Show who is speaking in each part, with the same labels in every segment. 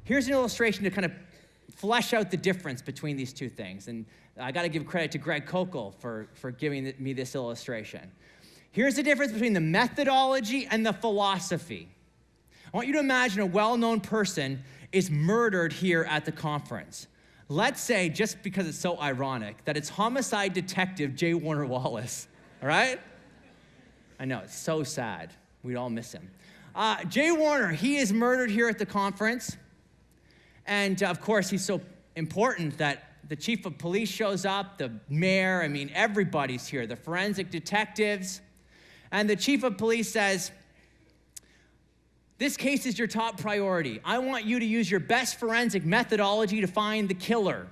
Speaker 1: here's an illustration to kind of flesh out the difference between these two things. And I got to give credit to Greg Kokel for giving me this illustration. Here's the difference between the methodology and the philosophy. I want you to imagine a well-known person is murdered here at the conference. Let's say, just because it's so ironic, that it's homicide detective J. Warner Wallace, all right? I know, it's so sad. We'd all miss him. Jay Warner, he is murdered here at the conference. And of course, he's so important that the chief of police shows up, the mayor, I mean, everybody's here, the forensic detectives. And the chief of police says, this case is your top priority. I want you to use your best forensic methodology to find the killer.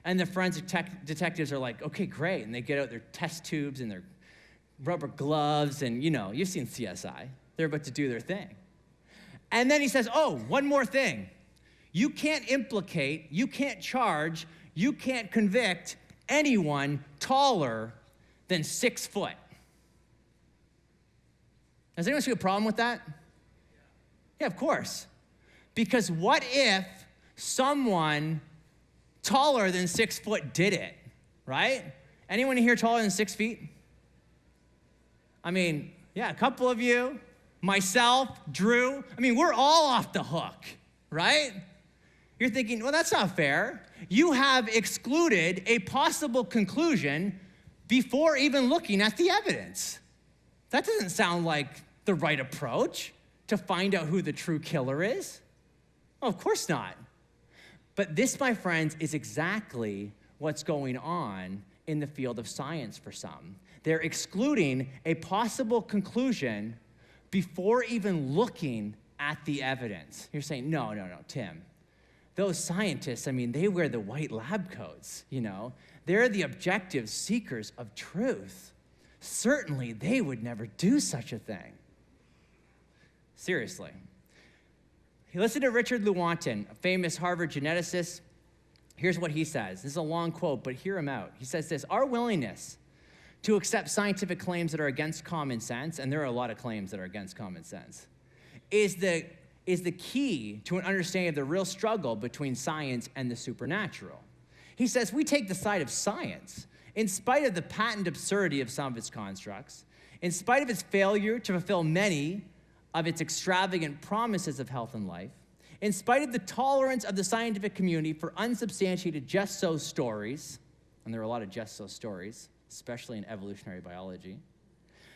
Speaker 1: And the forensic detectives are like, okay, great. And they get out their test tubes and their rubber gloves, and you've seen CSI. They're about to do their thing. And then he says, oh, one more thing. You can't implicate, you can't charge, you can't convict anyone taller than 6 foot. Does anyone see a problem with that? Yeah, of course. Because what if someone taller than 6 foot did it, right? Anyone here taller than 6 feet? I mean, yeah, a couple of you, myself, Drew. I mean, we're all off the hook, right? You're thinking, well, that's not fair. You have excluded a possible conclusion before even looking at the evidence. That doesn't sound like the right approach to find out who the true killer is. Well, of course not. But this, my friends, is exactly what's going on in the field of science for some. They're excluding a possible conclusion before even looking at the evidence. You're saying, no, Tim. Those scientists, I mean, they wear the white lab coats, They're the objective seekers of truth. Certainly, they would never do such a thing. Seriously. Listen to Richard Lewontin, a famous Harvard geneticist. Here's what he says. This is a long quote, but hear him out. He says this: our willingness to accept scientific claims that are against common sense, and there are a lot of claims that are against common sense, is the key to an understanding of the real struggle between science and the supernatural. He says, we take the side of science in spite of the patent absurdity of some of its constructs, in spite of its failure to fulfill many of its extravagant promises of health and life, in spite of the tolerance of the scientific community for unsubstantiated just-so stories, and there are a lot of just-so stories, especially in evolutionary biology,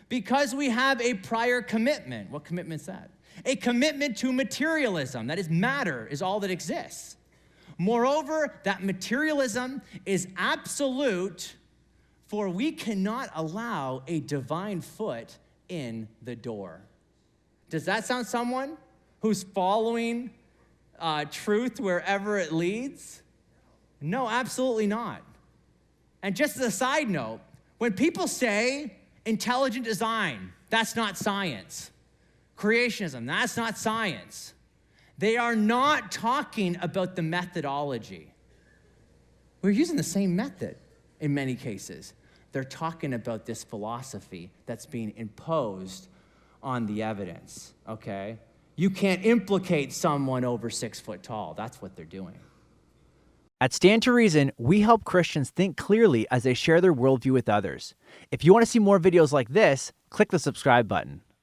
Speaker 1: because we have a prior commitment. What commitment's that? A commitment to materialism. That is, matter is all that exists. Moreover, that materialism is absolute, for we cannot allow a divine foot in the door. Does that sound someone who's following truth wherever it leads? No, absolutely not. And just as a side note, when people say intelligent design, that's not science. Creationism, that's not science. They are not talking about the methodology. We're using the same method in many cases. They're talking about this philosophy that's being imposed on the evidence, okay? You can't implicate someone over 6 foot tall. That's what they're doing.
Speaker 2: At Stand to Reason, we help Christians think clearly as they share their worldview with others. If you want to see more videos like this, click the subscribe button.